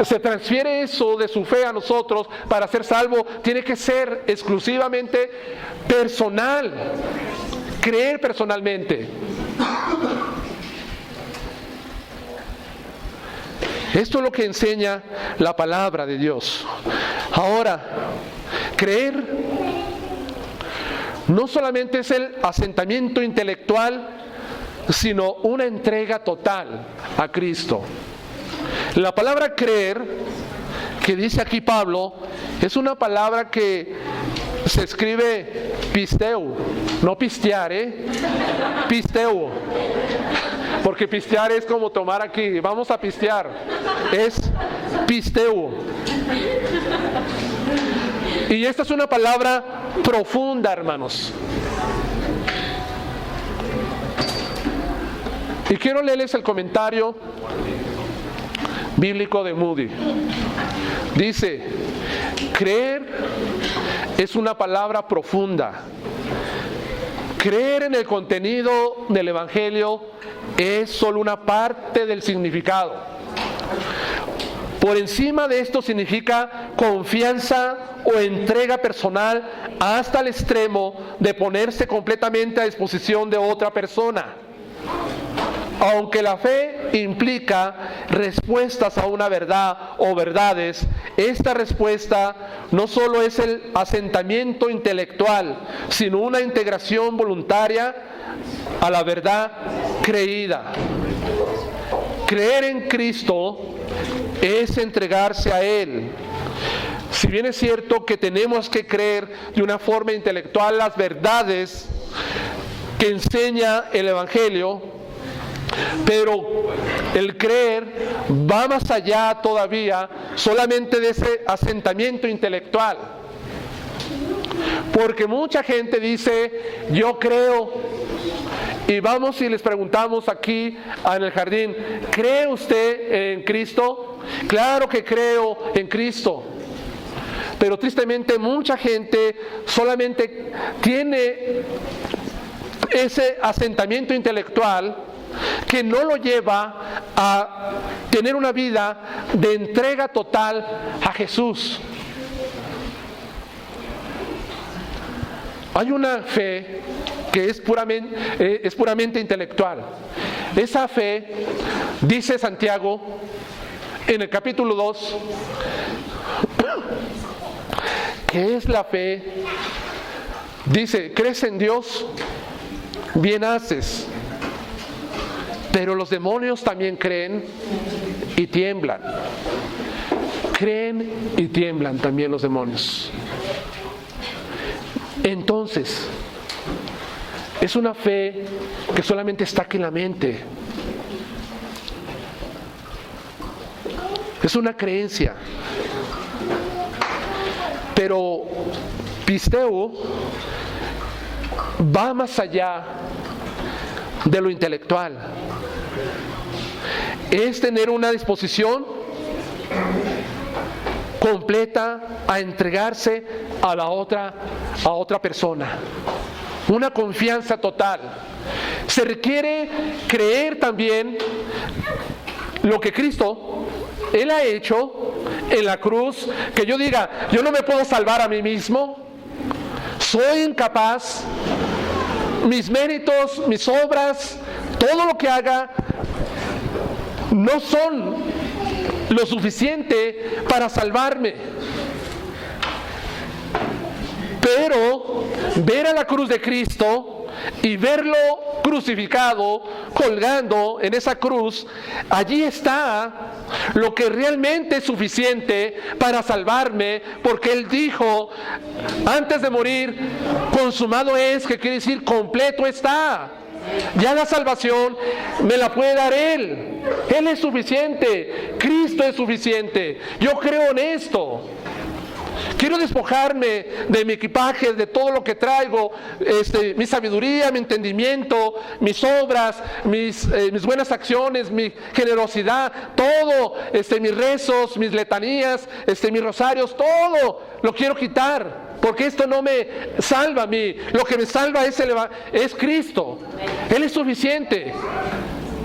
se transfiere eso de su fe a nosotros para ser salvo. Tiene que ser exclusivamente personal. Creer personalmente. Esto es lo que enseña la palabra de Dios. Ahora, creer no solamente es el asentamiento intelectual, sino una entrega total a Cristo. La palabra creer, que dice aquí Pablo, es una palabra que se escribe pisteu, no pistear, pisteu. Porque pistear es como tomar aquí, vamos a pistear, es pisteu. Y esta es una palabra profunda, hermanos. Y quiero leerles el comentario bíblico de Moody. Dice, creer es una palabra profunda. Creer en el contenido del Evangelio es solo una parte del significado. Por encima de esto significa confianza o entrega personal hasta el extremo de ponerse completamente a disposición de otra persona. Aunque la fe implica respuestas a una verdad o verdades, esta respuesta no solo es el asentamiento intelectual, sino una integración voluntaria a la verdad creída. Creer en Cristo es entregarse a Él. Si bien es cierto que tenemos que creer de una forma intelectual las verdades que enseña el Evangelio, pero el creer va más allá todavía solamente de ese asentamiento intelectual. Porque mucha gente dice, yo creo, y vamos y les preguntamos aquí en el jardín, ¿cree usted en Cristo? Claro que creo en Cristo. Pero tristemente mucha gente solamente tiene ese asentamiento intelectual que no lo lleva a tener una vida de entrega total a Jesús. Hay una fe que es puramente intelectual. Esa fe, dice Santiago en el capítulo 2, que es la fe, dice, ¿crees en Dios? Bien haces. Pero los demonios también creen y tiemblan. Creen y tiemblan también los demonios. Entonces, es una fe que solamente está aquí en la mente. Es una creencia. Pero pisteu va más allá de lo intelectual. Es tener una disposición completa a entregarse a la otra persona. Una confianza total. Se requiere creer también lo que Cristo, Él ha hecho en la cruz, que yo diga, yo no me puedo salvar a mí mismo, soy incapaz, mis méritos, mis obras, todo lo que haga, no son lo suficiente para salvarme. Pero ver a la cruz de Cristo y verlo crucificado, colgando en esa cruz, allí está lo que realmente es suficiente para salvarme, porque Él dijo antes de morir, consumado es, que quiere decir completo está. Ya la salvación me la puede dar Él. Él es suficiente, Cristo es suficiente. Yo creo en esto. Quiero despojarme de mi equipaje, de todo lo que traigo, mi sabiduría, mi entendimiento, mis obras, mis buenas acciones, mi generosidad, todo, mis rezos, mis letanías, mis rosarios, todo lo quiero quitar, porque esto no me salva a mí. Lo que me salva es Cristo. Él es suficiente.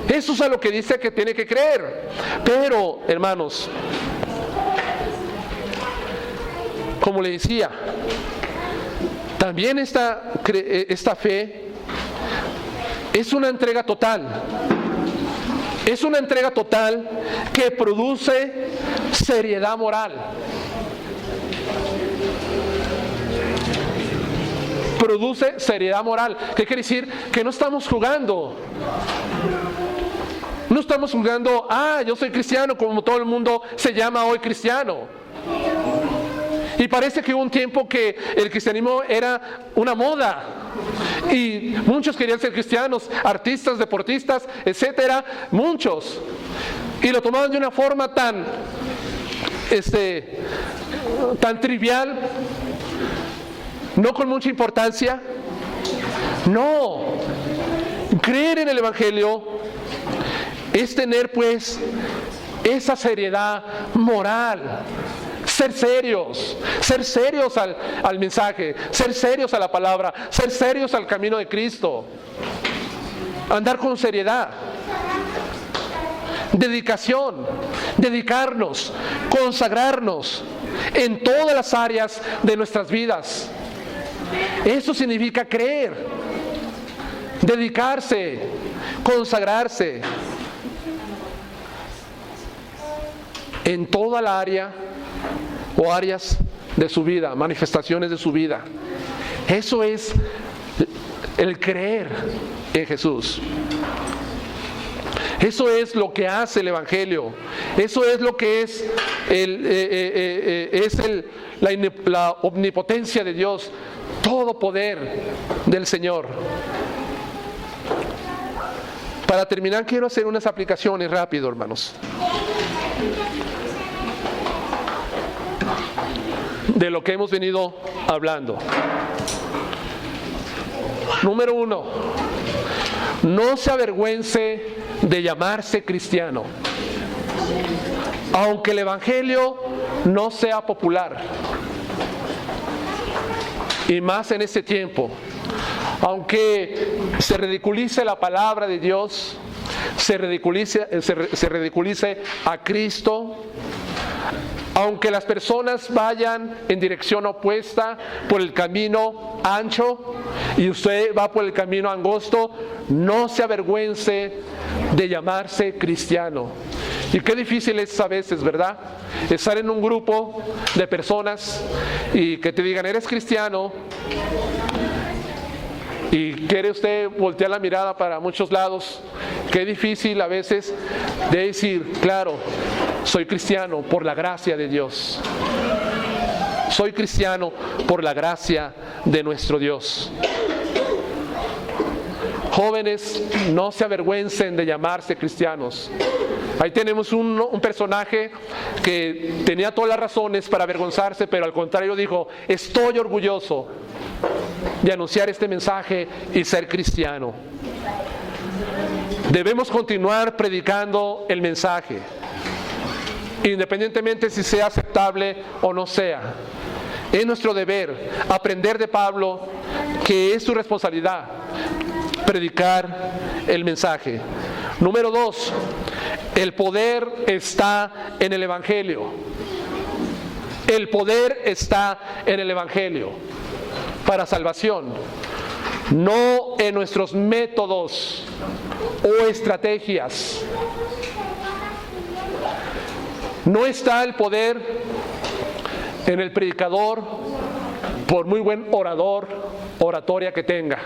Eso es a lo que dice que tiene que creer. Pero, hermanos, como le decía, también esta fe es una entrega total. Es una entrega total que produce seriedad moral. Produce seriedad moral. ¿Qué quiere decir? Que no estamos jugando. No estamos jugando, yo soy cristiano, como todo el mundo se llama hoy cristiano. Y parece que hubo un tiempo que el cristianismo era una moda. Y muchos querían ser cristianos, artistas, deportistas, etcétera, muchos. Y lo tomaban de una forma tan trivial, no con mucha importancia. No, creer en el Evangelio es tener pues esa seriedad moral. Ser serios al mensaje, ser serios a la palabra, ser serios al camino de Cristo. Andar con seriedad. Dedicación, dedicarnos, consagrarnos en todas las áreas de nuestras vidas. Eso significa creer, dedicarse, consagrarse en toda la área o áreas de su vida, manifestaciones de su vida. Eso es el creer en Jesús. Eso es lo que hace el Evangelio. Eso es lo que es la omnipotencia de Dios, todo poder del Señor. Para terminar, quiero hacer unas aplicaciones rápido, hermanos, de lo que hemos venido hablando. Número 1, no se avergüence de llamarse cristiano, aunque el Evangelio no sea popular, y más en este tiempo. Aunque se ridiculice la palabra de Dios, se ridiculice a Cristo, aunque las personas vayan en dirección opuesta por el camino ancho y usted va por el camino angosto, no se avergüence de llamarse cristiano. Y qué difícil es a veces, ¿verdad? Estar en un grupo de personas y que te digan, eres cristiano, y quiere usted voltear la mirada para muchos lados. Qué difícil a veces de decir, claro, soy cristiano por la gracia de Dios. Soy cristiano por la gracia de nuestro Dios. Jóvenes, no se avergüencen de llamarse cristianos. Ahí tenemos un personaje que tenía todas las razones para avergonzarse, pero al contrario dijo, estoy orgulloso de anunciar este mensaje y ser cristiano. Debemos continuar predicando el mensaje. independientemente si sea aceptable o no sea. Es nuestro deber aprender de Pablo que es su responsabilidad predicar el mensaje. Número 2, el poder está en el Evangelio. El poder está en el Evangelio para salvación, no en nuestros métodos o estrategias. No está el poder en el predicador, por muy buen oratoria que tenga.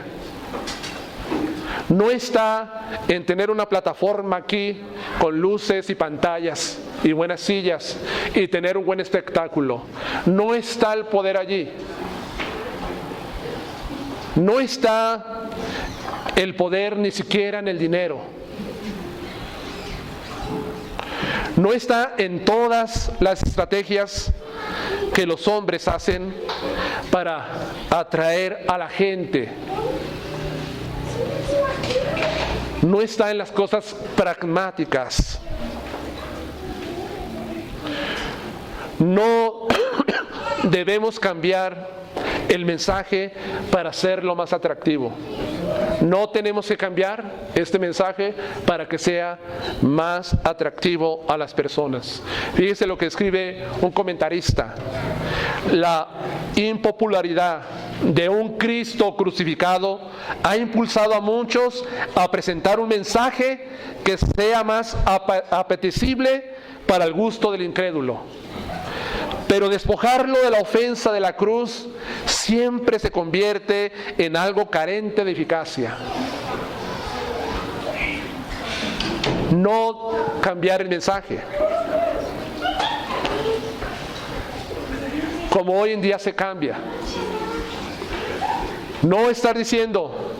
No está en tener una plataforma aquí con luces y pantallas y buenas sillas y tener un buen espectáculo. No está el poder allí. No está el poder ni siquiera en el dinero. No está en todas las estrategias que los hombres hacen para atraer a la gente. No está en las cosas pragmáticas. No debemos cambiar el mensaje para hacerlo más atractivo. No tenemos que cambiar este mensaje para que sea más atractivo a las personas. Fíjese lo que escribe un comentarista. La impopularidad de un Cristo crucificado ha impulsado a muchos a presentar un mensaje que sea más apetecible para el gusto del incrédulo. Pero despojarlo de la ofensa de la cruz siempre se convierte en algo carente de eficacia. No cambiar el mensaje, como hoy en día se cambia. No estar diciendo,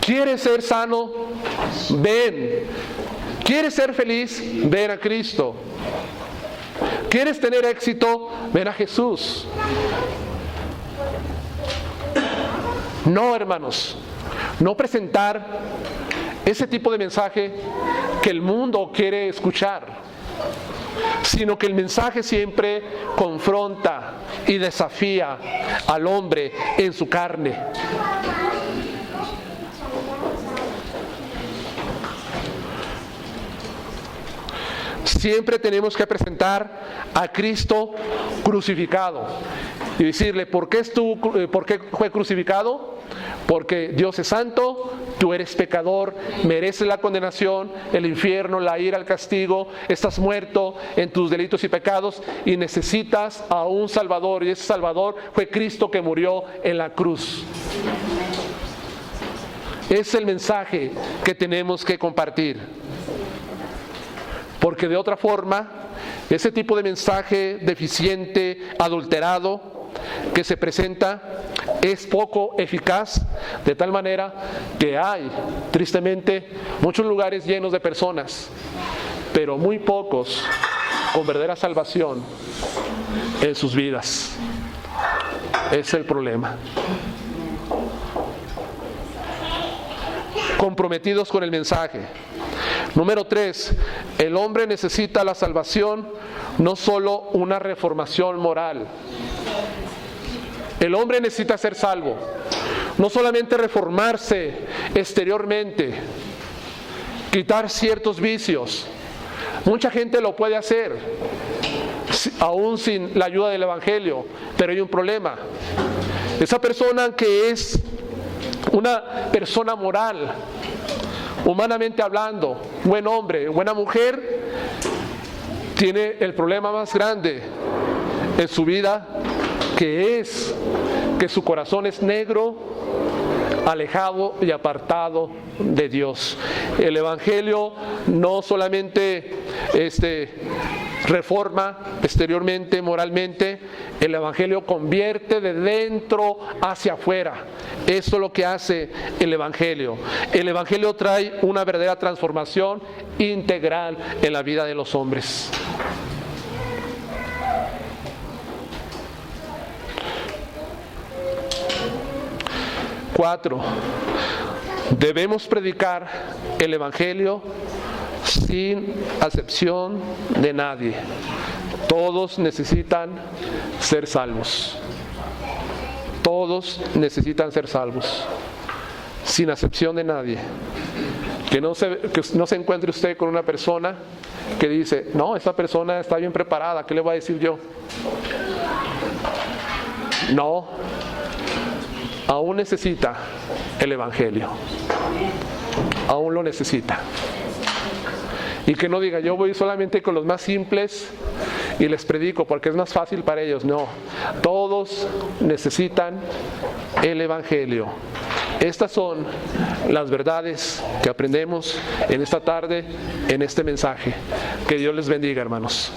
¿quieres ser sano? Ven. ¿Quieres ser feliz? Ven a Cristo. ¿Quieres tener éxito? Ven a Jesús. No, hermanos, no presentar ese tipo de mensaje que el mundo quiere escuchar, sino que el mensaje siempre confronta y desafía al hombre en su carne. Siempre tenemos que presentar a Cristo crucificado y decirle, ¿por qué fue crucificado? Porque Dios es santo, tú eres pecador, mereces la condenación, el infierno, la ira, el castigo, estás muerto en tus delitos y pecados y necesitas a un Salvador, y ese Salvador fue Cristo que murió en la cruz. Es el mensaje que tenemos que compartir. Porque de otra forma, ese tipo de mensaje deficiente, adulterado, que se presenta, es poco eficaz, de tal manera que hay, tristemente, muchos lugares llenos de personas, pero muy pocos con verdadera salvación en sus vidas. Es el problema. Comprometidos con el mensaje. Número 3, el hombre necesita la salvación, no solo una reformación moral. El hombre necesita ser salvo, no solamente reformarse exteriormente, quitar ciertos vicios. Mucha gente lo puede hacer, aún sin la ayuda del Evangelio, pero hay un problema. Esa persona que es una persona moral, humanamente hablando, buen hombre, buena mujer, tiene el problema más grande en su vida, que es que su corazón es negro, alejado y apartado de Dios. El Evangelio no solamente reforma exteriormente, moralmente, el Evangelio convierte de dentro hacia afuera. Eso es lo que hace el Evangelio. El Evangelio trae una verdadera transformación integral en la vida de los hombres. Cuatro, debemos predicar el Evangelio sin acepción de nadie. Todos necesitan ser salvos. Todos necesitan ser salvos, sin acepción de nadie. Que no se encuentre usted con una persona que dice, no, esa persona está bien preparada, ¿qué le voy a decir yo? No, aún necesita el Evangelio, aún lo necesita. Y que no diga, yo voy solamente con los más simples y les predico porque es más fácil para ellos. No, todos necesitan el Evangelio. Estas son las verdades que aprendemos en esta tarde, en este mensaje. Que Dios les bendiga, hermanos.